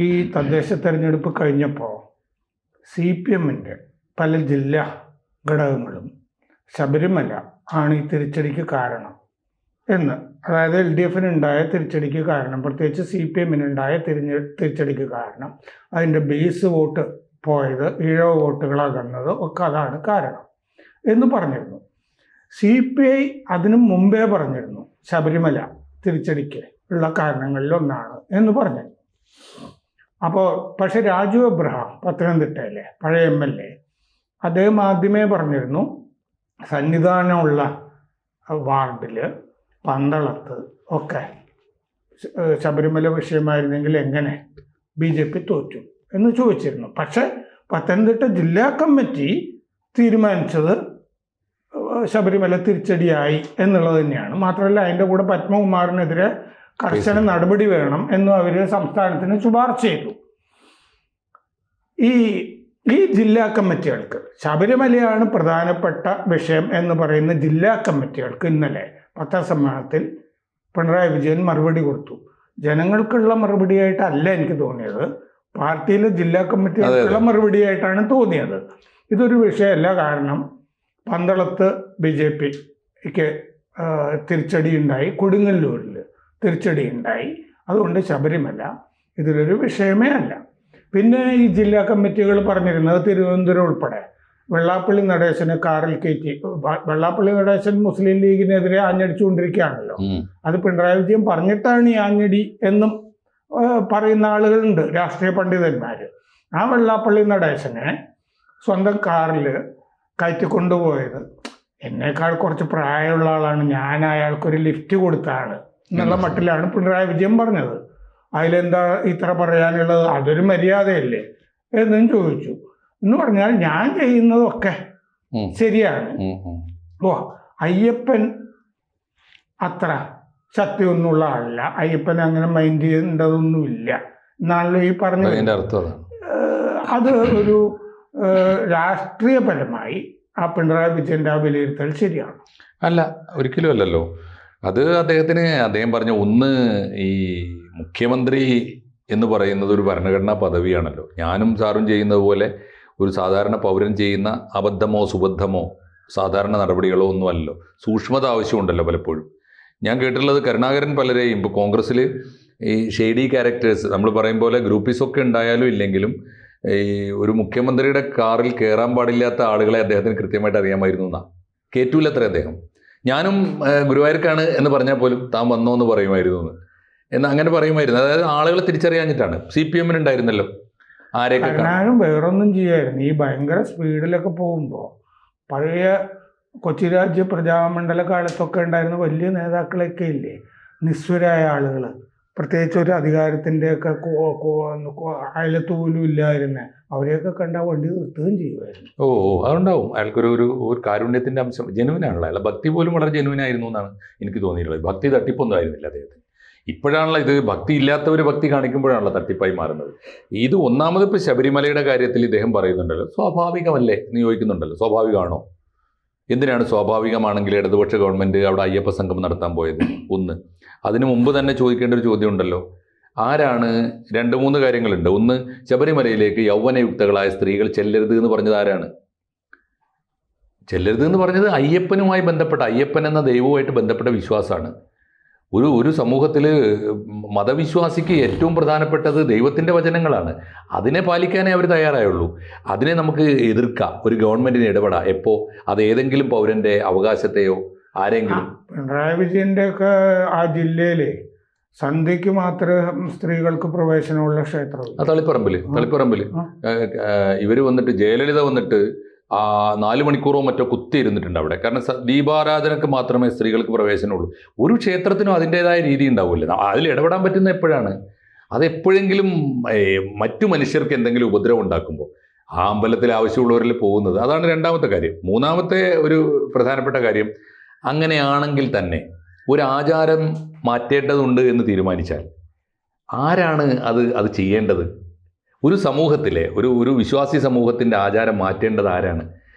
ഈ തദ്ദേശ തെരഞ്ഞെടുപ്പ് കഴിഞ്ഞപ്പോൾ CPM-ൻ്റെ പല ജില്ലാ ഘടകങ്ങളും ശബരിമല ആണ് ഈ തിരിച്ചടിക്ക് കാരണം എന്ന്, അതായത് LDF-നുണ്ടായ തിരിച്ചടിക്ക് കാരണം, പ്രത്യേകിച്ച് CPM-നുണ്ടായ തിരിച്ചടിക്ക് കാരണം, അതിൻ്റെ ബേസ് വോട്ട് പോയത്, ഈഴവ വോട്ടുകളാകുന്നത് ഒക്കെ അതാണ് കാരണം എന്ന് പറഞ്ഞിരുന്നു. CPI അതിനു മുമ്പേ പറഞ്ഞിരുന്നു ശബരിമല തിരിച്ചടിക്ക് ഉള്ള കാരണങ്ങളിലൊന്നാണ് എന്ന് പറഞ്ഞിരുന്നു. അപ്പോൾ പക്ഷെ രാജു എബ്രഹാം, പത്തനംതിട്ടയിലെ പഴയ MLA, അദ്ദേഹം ആദ്യമേ പറഞ്ഞിരുന്നു സന്നിധാനമുള്ള വാർഡിൽ പന്തളത്ത് ഒക്കെ ശബരിമല വിഷയമായിരുന്നെങ്കിൽ എങ്ങനെ BJP തോറ്റു എന്ന് ചോദിച്ചിരുന്നു. പക്ഷെ പത്തനംതിട്ട ജില്ലാ കമ്മിറ്റി തീരുമാനിച്ചത് ശബരിമല തിരിച്ചടിയായി എന്നുള്ളത് തന്നെയാണ്. മാത്രമല്ല അതിൻ്റെ കൂടെ പത്മകുമാറിനെതിരെ കർശന നടപടി വേണം എന്നും അവർ സംസ്ഥാനത്തിന് ശുപാർശ ചെയ്തു. ഈ ജില്ലാ കമ്മിറ്റികൾക്ക് ശബരിമലയാണ് പ്രധാനപ്പെട്ട വിഷയം എന്ന് പറയുന്ന ജില്ലാ കമ്മിറ്റികൾക്ക് ഇന്നലെ പത്രസമ്മേളനത്തിൽ പിണറായി വിജയൻ മറുപടി കൊടുത്തു. ജനങ്ങൾക്കുള്ള മറുപടിയായിട്ടല്ല എനിക്ക് തോന്നിയത്, പാർട്ടിയിലെ ജില്ലാ കമ്മിറ്റികൾക്കുള്ള മറുപടിയായിട്ടാണ് തോന്നിയത്. ഇതൊരു വിഷയമല്ല, കാരണം പന്തളത്ത് BJPക്ക് തിരിച്ചടി ഉണ്ടായി, കൊടുങ്ങല്ലൂരിൽ തിരിച്ചടി ഉണ്ടായി, അതുകൊണ്ട് ശബരിമല ഇതിലൊരു വിഷയമേ അല്ല. പിന്നെ ഈ ജില്ലാ കമ്മിറ്റികൾ പറഞ്ഞിരുന്നത് തിരുവനന്തപുരം ഉൾപ്പെടെ വെള്ളാപ്പള്ളി നടേശനെ കാറിൽ കയറ്റി, വെള്ളാപ്പള്ളി നടേശൻ മുസ്ലിം ലീഗിനെതിരെ ആഞ്ഞടിച്ചുകൊണ്ടിരിക്കുകയാണല്ലോ, അത് പിണറായി വിജയൻ പറഞ്ഞിട്ടാണ് ഈ ആഞ്ഞടി എന്നും പറയുന്ന ആളുകളുണ്ട്, രാഷ്ട്രീയ പണ്ഡിതന്മാർ. ആ വെള്ളാപ്പള്ളി നടേശനെ സ്വന്തം കാറിൽ കയറ്റിക്കൊണ്ടുപോയത്, എന്നേക്കാൾ കുറച്ച് പ്രായമുള്ള ആളാണ്, ഞാൻ അയാൾക്കൊരു ലിഫ്റ്റ് കൊടുത്താണ് എന്നുള്ള മട്ടിലാണ് പിണറായി വിജയൻ പറഞ്ഞത്. അതിലെന്താ ഇത്ര പറയാനുള്ളത്, അതൊരു മര്യാദയല്ലേ എന്നും ചോദിച്ചു. എന്ന് പറഞ്ഞാൽ ഞാൻ ചെയ്യുന്നതൊക്കെ ശരിയാണ്. അയ്യപ്പൻ അത്ര ശക്തിയൊന്നുമുള്ള ആളല്ല, അയ്യപ്പൻ അങ്ങനെ മൈൻഡ് ചെയ്യേണ്ടതൊന്നുമില്ല എന്നാണല്ലോ ഈ പറഞ്ഞത്. അത് ഒരു രാഷ്ട്രീയപരമായി ആ പിണറായി വിജയൻ്റെ ആ വിലയിരുത്തൽ ശരിയാണ്? അല്ല, ഒരിക്കലും അല്ലല്ലോ. അത് അദ്ദേഹം പറഞ്ഞ ഒന്ന്, ഈ മുഖ്യമന്ത്രി എന്ന് പറയുന്നത് ഒരു ഭരണഘടനാ പദവിയാണല്ലോ. ഞാനും സാറും ചെയ്യുന്നത് പോലെ ഒരു സാധാരണ പൗരൻ ചെയ്യുന്ന അബദ്ധമോ സുബദ്ധമോ സാധാരണ നടപടികളോ ഒന്നുമല്ലോ, സൂക്ഷ്മത ആവശ്യമുണ്ടല്ലോ പലപ്പോഴും. ഞാൻ കേട്ടിട്ടുള്ളത് കരുണാകരൻ പലരെയും, ഇപ്പോൾ കോൺഗ്രസ്സിൽ ഈ ഷെയ്ഡി ക്യാരക്ടേഴ്സ് നമ്മൾ പറയും പോലെ ഗ്രൂപ്പീസൊക്കെ ഉണ്ടായാലും ഇല്ലെങ്കിലും ഈ ഒരു മുഖ്യമന്ത്രിയുടെ കാറിൽ കയറാൻ പാടില്ലാത്ത ആളുകളെ അദ്ദേഹത്തിന് കൃത്യമായിട്ട് അറിയാമായിരുന്നു എന്നാണ്. കേറ്റൂലത്ര അദ്ദേഹം. ഞാനും ഗുരുവായൂർക്കാണ് എന്ന് പറഞ്ഞാൽ പോലും താൻ വന്നോ എന്ന് പറയുമായിരുന്നു എന്ന് അങ്ങനെ പറയുമായിരുന്നു. അതായത് ആളുകളെ തിരിച്ചറിയാഞ്ഞിട്ടാണ്. CPM-നുണ്ടായിരുന്നല്ലോ ആരെയൊക്കെ. ഞാനും വേറൊന്നും ചെയ്യായിരുന്നു, ഈ ഭയങ്കര സ്പീഡിലൊക്കെ പോകുമ്പോൾ പഴയ കൊച്ചി രാജ്യ പ്രജാമണ്ഡല കാലത്തൊക്കെ ഉണ്ടായിരുന്ന വലിയ നേതാക്കളൊക്കെ ഇല്ലേ, നിസ്വരായ ആളുകൾ, പ്രത്യേകിച്ച് ഒരു അധികാരത്തിൻ്റെയൊക്കെ അയലത്ത് പോലും ഇല്ലായിരുന്ന അവരെയൊക്കെ കണ്ടാൽ വണ്ടി നിർത്തുകയും ചെയ്യുമായിരുന്നു. അതുണ്ടാവും. അയാൾക്കൊരു ഒരു കാരുണ്യത്തിൻ്റെ അംശം, ജനുവിനാണല്ലോ. അയാളെ ഭക്തി പോലും വളരെ ജനുവിനായിരുന്നു എന്നാണ് എനിക്ക് തോന്നിയിട്ടുള്ളത്. ഭക്തി തട്ടിപ്പൊന്നും ആയിരുന്നില്ല അദ്ദേഹത്തിന്. ഇപ്പോഴാണല്ലോ ഇത്, ഭക്തി ഇല്ലാത്തവർ ഭക്തി കാണിക്കുമ്പോഴാണല്ലോ തട്ടിപ്പായി മാറുന്നത്. ഇത് ഒന്നാമത് ഇപ്പോൾ ശബരിമലയുടെ കാര്യത്തിൽ ഇദ്ദേഹം പറയുന്നുണ്ടല്ലോ, സ്വാഭാവികമല്ലേ എന്ന് ചോദിക്കുന്നുണ്ടല്ലോ. സ്വാഭാവികമാണോ? എന്തിനാണ് സ്വാഭാവികമാണെങ്കിൽ ഇടതുപക്ഷ ഗവൺമെൻറ് അവിടെ അയ്യപ്പ സംഗമം നടത്താൻ പോയത്? ഒന്ന്, അതിനു മുമ്പ് തന്നെ ചോദിക്കേണ്ട ഒരു ചോദ്യം ഉണ്ടല്ലോ, ആരാണ്? 2-3 കാര്യങ്ങളുണ്ട്. ഒന്ന്, ശബരിമലയിലേക്ക് യൗവനയുക്തകളായ സ്ത്രീകൾ ചെല്ലരുത് എന്ന് പറഞ്ഞത് ആരാണ്? ചെല്ലരുത് എന്ന് പറഞ്ഞത് അയ്യപ്പനുമായി ബന്ധപ്പെട്ട, അയ്യപ്പൻ എന്ന ദൈവവുമായിട്ട് ബന്ധപ്പെട്ട വിശ്വാസമാണ്. ഒരു സമൂഹത്തിൽ മതവിശ്വാസിക്ക് ഏറ്റവും പ്രധാനപ്പെട്ടത് ദൈവത്തിൻ്റെ വചനങ്ങളാണ്. അതിനെ പാലിക്കാനേ അവർ തയ്യാറായുള്ളൂ. അതിനെ നമുക്ക് എതിർക്കാം, ഒരു ഗവൺമെൻറ്റിന് ഇടപെടാം. എപ്പോൾ? അത് ഏതെങ്കിലും പൗരൻ്റെ അവകാശത്തെയോ ആരെങ്കിലും. പിണറായി വിജയൻ്റെ ഒക്കെ ആ ജില്ലയിലെ സന്ധ്യയ്ക്ക് മാത്രമേ സ്ത്രീകൾക്ക് പ്രവേശനമുള്ള ക്ഷേത്രം. തളിപ്പറമ്പിൽ ഇവർ വന്നിട്ട്, ജയലളിത വന്നിട്ട് 4 മണിക്കൂറോ മറ്റോ കുത്തിയിരുന്നിട്ടുണ്ട് അവിടെ. കാരണം ദീപാരാധനക്ക് മാത്രമേ സ്ത്രീകൾക്ക് പ്രവേശനമുള്ളൂ. ഒരു ക്ഷേത്രത്തിനും അതിൻ്റേതായ രീതി ഉണ്ടാവില്ല. അതിൽ ഇടപെടാൻ പറ്റുന്ന എപ്പോഴാണ്? അതെപ്പോഴെങ്കിലും മറ്റു മനുഷ്യർക്ക് എന്തെങ്കിലും ഉപദ്രവം ഉണ്ടാക്കുമ്പോൾ ആ അമ്പലത്തിൽ ആവശ്യമുള്ളവരിൽ പോകുന്നത്. അതാണ് രണ്ടാമത്തെ കാര്യം. മൂന്നാമത്തെ ഒരു പ്രധാനപ്പെട്ട കാര്യം, അങ്ങനെയാണെങ്കിൽ തന്നെ ഒരു ആചാരം മാറ്റേണ്ടതുണ്ട് എന്ന് തീരുമാനിച്ചാൽ ആരാണ് അത് ചെയ്യേണ്ടത്? ഒരു സമൂഹത്തിലെ ഒരു വിശ്വാസി സമൂഹത്തിൻ്റെ ആചാരം മാറ്റേണ്ടത് ആരാണ്?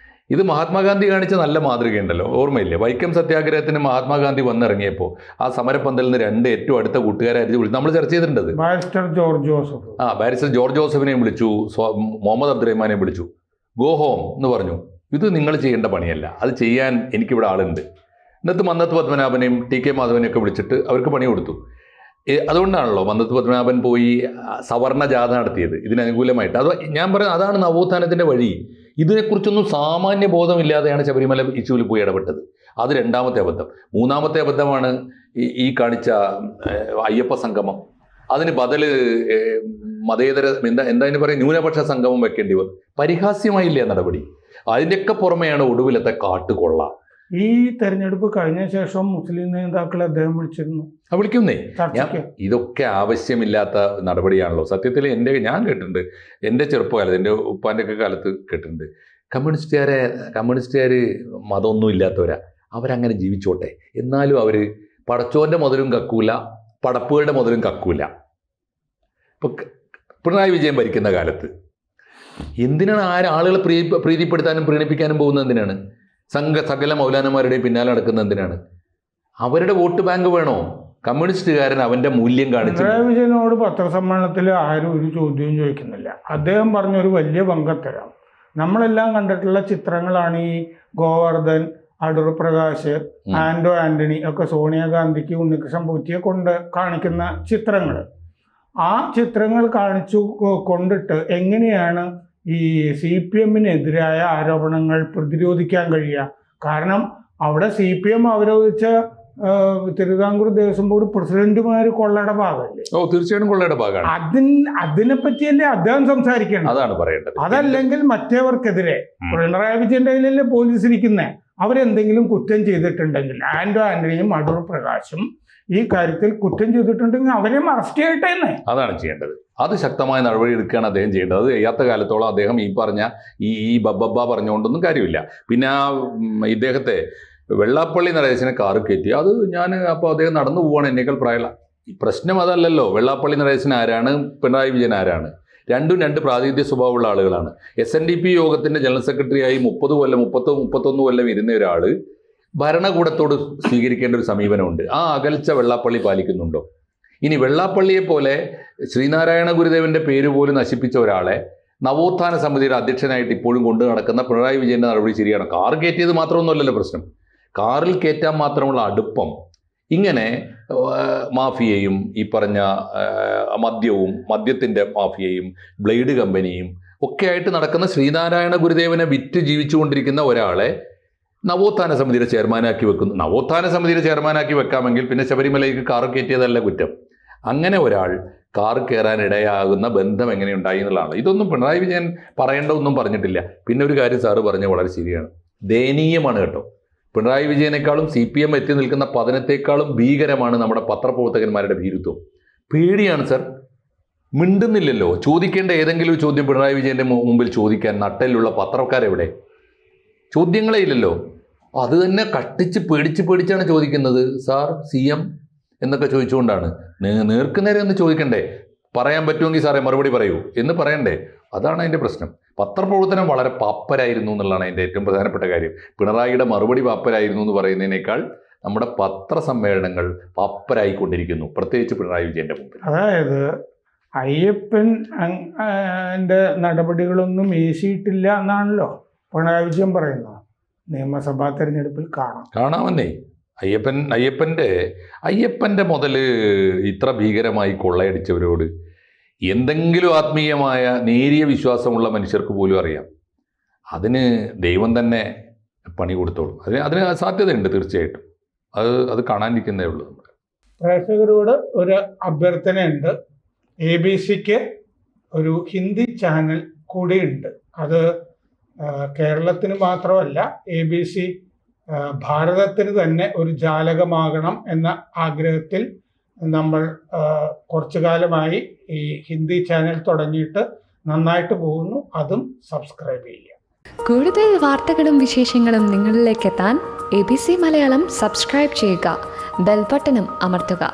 ഇത് മഹാത്മാഗാന്ധി കാണിച്ച നല്ല മാതൃകയുണ്ടല്ലോ, ഓർമ്മയില്ലേ? വൈക്കം സത്യാഗ്രഹത്തിന് മഹാത്മാഗാന്ധി വന്നിറങ്ങിയപ്പോൾ ആ സമരപ്പന്തലിൽ നിന്ന് 2 ഏറ്റവും അടുത്ത കൂട്ടുകാരെ അരിച്ച് വിളിച്ചു. നമ്മൾ ചർച്ച ചെയ്തിട്ടുണ്ട്. ബാരിസ്റ്റർ ജോർജ് ജോസഫ്, ബാരിസ്റ്റർ ജോർജ് ജോസഫിനെയും വിളിച്ചു, മുഹമ്മദ് അബ്ദുറഹ്മാനെയും വിളിച്ചു. ഗോ ഹോം എന്ന് പറഞ്ഞു. ഇത് നിങ്ങൾ ചെയ്യേണ്ട പണിയല്ല, അത് ചെയ്യാൻ എനിക്കിവിടെ ആളുണ്ട്. എന്നിട്ട് മന്നത്ത് പത്മനാഭനെയും TK മാധവനെയും ഒക്കെ വിളിച്ചിട്ട് അവർക്ക് പണി കൊടുത്തു. അതുകൊണ്ടാണല്ലോ മന്നത്ത് പത്മനാഭൻ പോയി സവർണ ജാഥ നടത്തിയത് ഇതിനനുകൂലമായിട്ട്. അത് ഞാൻ പറയുന്നത് അതാണ് നവോത്ഥാനത്തിൻ്റെ വഴി. ഇതിനെക്കുറിച്ചൊന്നും സാമാന്യ ബോധമില്ലാതെയാണ് ശബരിമല ഇഷ്യൂവിൽ പോയി ഇടപെട്ടത്. അത് 2ാമത്തെ അബദ്ധം. 3ാമത്തെ അബദ്ധമാണ് ഈ കാണിച്ച അയ്യപ്പ സംഗമം. അതിന് ബദല് മതേതര എന്താ പറയുക, ന്യൂനപക്ഷ സംഗമം വെക്കേണ്ടി വന്നു. പരിഹാസ്യമായില്ലേ നടപടി? അതിൻ്റെയൊക്കെ പുറമെയാണ് ഒടുവിലത്തെ കാട്ടുകൊള്ള. ഈ തെരഞ്ഞെടുപ്പ് കഴിഞ്ഞ ശേഷം മുസ്ലിം നേതാക്കളെ അദ്ദേഹം വിളിച്ചിരുന്നു. വിളിക്കുന്നേ. ഇതൊക്കെ ആവശ്യമില്ലാത്ത നടപടിയാണല്ലോ സത്യത്തിൽ. ഞാൻ കേട്ടിട്ടുണ്ട്, എൻ്റെ ചെറുപ്പകാലത്ത്, എൻ്റെ ഉപ്പാൻ്റെ ഒക്കെ കാലത്ത് കേട്ടിട്ടുണ്ട്, കമ്മ്യൂണിസ്റ്റുകാർ മതമൊന്നും ഇല്ലാത്തവരാ, അവരങ്ങനെ ജീവിച്ചോട്ടെ, എന്നാലും അവർ പടച്ചോൻ്റെ മുതലും കക്കൂല, പടപ്പുകളുടെ മുതലും കക്കൂല. ഇപ്പം പിണറായി വിജയൻ ഭരിക്കുന്ന കാലത്ത് എന്തിനാണ് ആളുകളെ പ്രീതിപ്പെടുത്താനും പ്രീണിപ്പിക്കാനും പോകുന്നത്? എന്തിനാണ്? സകല മൗലാനമാരുടെയും പിന്നാലെ നടക്കുന്ന എന്തിനാണ്? അവരുടെ വോട്ട് ബാങ്ക് വേണോ? കമ്മ്യൂണിസ്റ്റുകാരൻ അവന്റെ മൂല്യം കാണിച്ചു. പിണറായി വിജയനോട് പത്രസമ്മേളനത്തിൽ ആരും ഒരു ചോദ്യവും ചോദിക്കുന്നില്ല. അദ്ദേഹം പറഞ്ഞൊരു വലിയ പങ്കത്തരാം. നമ്മളെല്ലാം കണ്ടിട്ടുള്ള ചിത്രങ്ങളാണ് ഈ ഗോവർദ്ധൻ, അടൂർ പ്രകാശ്, ആന്റണി ഒക്കെ സോണിയാഗാന്ധിക്ക് ഉണ്ണികൃഷ്ണൻ പോറ്റിയെ കൊണ്ട് കാണിക്കുന്ന ചിത്രങ്ങൾ. ആ ചിത്രങ്ങൾ കാണിച്ചു കൊണ്ടിട്ട് എങ്ങനെയാണ് ഈ CPM-നെതിരായ ആരോപണങ്ങൾ പ്രതിരോധിക്കാൻ കഴിയുക? കാരണം അവിടെ CPM അവരോധിച്ച തിരുവിതാംകൂർ ദേവസ്വം ബോർഡ് പ്രസിഡന്റുമാർ കൊള്ളയുടെ ഭാഗമല്ലേ? തീർച്ചയായിട്ടും കൊള്ളയുടെ ഭാഗമാണ്. അതിനെ പറ്റിയല്ലേ അദ്ദേഹം സംസാരിക്കണം. അതാണ് പറയേണ്ടത്. അതല്ലെങ്കിൽ മറ്റേവർക്കെതിരെ പിണറായി വിജയന്റെ കയ്യിലല്ലേ പോലീസ് ഇരിക്കുന്നേ. അവരെന്തെങ്കിലും കുറ്റം ചെയ്തിട്ടുണ്ടെങ്കിൽ, ആന്റണിയും അടൂർ പ്രകാശും ഈ കാര്യത്തിൽ കുറ്റം ചെയ്തിട്ടുണ്ടെങ്കിൽ അവരെയും അറസ്റ്റ് ചെയ്യട്ടെ എന്ന്. അതാണ് ചെയ്യേണ്ടത്. അത് ശക്തമായ നടപടി എടുക്കുകയാണ് അദ്ദേഹം ചെയ്യേണ്ടത്. അത് ചെയ്യാത്ത കാലത്തോളം അദ്ദേഹം ഈ പറഞ്ഞ ഈ ബബ്ബ പറഞ്ഞുകൊണ്ടൊന്നും കാര്യമില്ല. പിന്നെ ഇദ്ദേഹത്തെ വെള്ളാപ്പള്ളി നടേശനെ കാറ് കയറ്റി, അത് അപ്പോൾ അദ്ദേഹം നടന്നു പോവാണ്, എന്നേക്കാൾ പ്രായമുള്ള. ഈ പ്രശ്നം അതല്ലല്ലോ. വെള്ളാപ്പള്ളി നടേശൻ ആരാണ്, പിണറായി വിജയൻ ആരാണ്? രണ്ടും 2 പ്രാതിനിധ്യ സ്വഭാവമുള്ള ആളുകളാണ്. SNDP യോഗത്തിൻ്റെ ജനറൽ സെക്രട്ടറിയായി 30 കൊല്ലം 31 കൊല്ലം ഇരുന്ന ഒരാൾ ഭരണകൂടത്തോട് സ്വീകരിക്കേണ്ട ഒരു സമീപനമുണ്ട്. ആ അകൽച്ച വെള്ളാപ്പള്ളി പാലിക്കുന്നുണ്ടോ? ഇനി വെള്ളാപ്പള്ളിയെ പോലെ ശ്രീനാരായണ ഗുരുദേവന്റെ പേര് പോലും നശിപ്പിച്ച ഒരാളെ നവോത്ഥാന സമിതിയുടെ അധ്യക്ഷനായിട്ട് ഇപ്പോഴും കൊണ്ടു നടക്കുന്ന പിണറായി വിജയന്റെ നടപടി ശരിയാണ്. കാർ കയറ്റിയത് മാത്രമൊന്നുമല്ലല്ലോ പ്രശ്നം. കാറിൽ കയറ്റാൻ മാത്രമുള്ള അടുപ്പം, ഇങ്ങനെ മാഫിയയും ഈ പറഞ്ഞ മദ്യവും മദ്യത്തിൻ്റെ മാഫിയയും ബ്ലേഡ് കമ്പനിയും ഒക്കെ ആയിട്ട് നടക്കുന്ന ശ്രീനാരായണ ഗുരുദേവനെ വിറ്റ് ജീവിച്ചുകൊണ്ടിരിക്കുന്ന ഒരാളെ നവോത്ഥാന സമിതിയുടെ ചെയർമാനാക്കി വെക്കുന്നു. നവോത്ഥാന സമിതിയുടെ ചെയർമാനാക്കി വെക്കാമെങ്കിൽ പിന്നെ ശബരിമലയ്ക്ക് കാർ കയറ്റിയതല്ല കുറ്റം. അങ്ങനെ ഒരാൾ കാർ കയറാൻ ഇടയാകുന്ന ബന്ധം എങ്ങനെയുണ്ടായി എന്നുള്ളതാണ്. ഇതൊന്നും പിണറായി വിജയൻ പറയേണ്ടതൊന്നും പറഞ്ഞിട്ടില്ല. പിന്നെ ഒരു കാര്യം സാറ് പറഞ്ഞ വളരെ ശരിയാണ്, ദയനീയമാണ് കേട്ടോ. പിണറായി വിജയനേക്കാളും CPM എത്തി നിൽക്കുന്ന പതനത്തെക്കാളും ഭീകരമാണ് നമ്മുടെ പത്രപ്രവർത്തകന്മാരുടെ ഭീരുത്വം. പേടിയാണ് സർ. മിണ്ടുന്നില്ലല്ലോ. ചോദിക്കേണ്ട ഏതെങ്കിലും ചോദ്യം പിണറായി വിജയന്റെ മുമ്പിൽ ചോദിക്കാൻ നട്ടലുള്ള പത്രക്കാരെവിടെ? ചോദ്യങ്ങളേ ഇല്ലല്ലോ. അത് തന്നെ കട്ടിച്ച് പേടിച്ചാണ് ചോദിക്കുന്നത്. സാർ CM എന്നൊക്കെ ചോദിച്ചുകൊണ്ടാണ്. നേർക്കുനേരെ ഒന്ന് ചോദിക്കണ്ടേ? പറയാൻ പറ്റുമെങ്കിൽ സാറേ മറുപടി പറയൂ എന്ന് പറയണ്ടേ? അതാണ് അതിൻ്റെ പ്രശ്നം. പത്രപ്രവർത്തനം വളരെ പാപ്പരായിരുന്നു എന്നുള്ളതാണ് അതിൻ്റെ ഏറ്റവും പ്രധാനപ്പെട്ട കാര്യം. പിണറായിയുടെ മറുപടി പാപ്പരായിരുന്നു എന്ന് പറയുന്നതിനേക്കാൾ നമ്മുടെ പത്രസമ്മേളനങ്ങൾ പാപ്പരായിക്കൊണ്ടിരിക്കുന്നു, പ്രത്യേകിച്ച് പിണറായി വിജയന്റെ മുമ്പിൽ. അതായത് അയ്യപ്പൻ്റെ നടപടികളൊന്നും വീശിയിട്ടില്ല എന്നാണല്ലോ പിണറായി വിജയൻ പറയുന്നത്. നിയമസഭാ തെരഞ്ഞെടുപ്പിൽ കാണാമെന്നേ. അയ്യപ്പൻ്റെ മുതൽ ഇത്ര ഭീകരമായി കൊള്ളയടിച്ചവരോട് എന്തെങ്കിലും ആത്മീയമായ നേരിയ വിശ്വാസമുള്ള മനുഷ്യർക്ക് പോലും അറിയാം, അതിന് ദൈവം തന്നെ പണി കൊടുത്തോളും. അതിന് സാധ്യതയുണ്ട് തീർച്ചയായിട്ടും. അത് കാണാനിരിക്കുന്നേ ഉള്ളൂ. പ്രേക്ഷകരോട് ഒരു അഭ്യർത്ഥനയുണ്ട്. ABC-ക്ക് ഒരു ഹിന്ദി ചാനൽ കൂടിയുണ്ട്. അത് കേരളത്തിന് മാത്രമല്ല, ABC ഭാരതത്തിന് തന്നെ ഒരു ജാലകമാകണം എന്ന ആഗ്രഹത്തിൽ നമ്മൾ കുറച്ചു കാലമായി ഈ ഹിന്ദി ചാനൽ തുടങ്ങിയിട്ട് നന്നായിട്ട് പോകുന്നു. അതും സബ്സ്ക്രൈബ് ചെയ്യുക. കൂടുതൽ വാർത്തകളും വിശേഷങ്ങളും നിങ്ങളിലേക്ക് എത്താൻ ABC മലയാളം സബ്സ്ക്രൈബ് ചെയ്യുക, ബെൽ ബട്ടണും അമർത്തുക.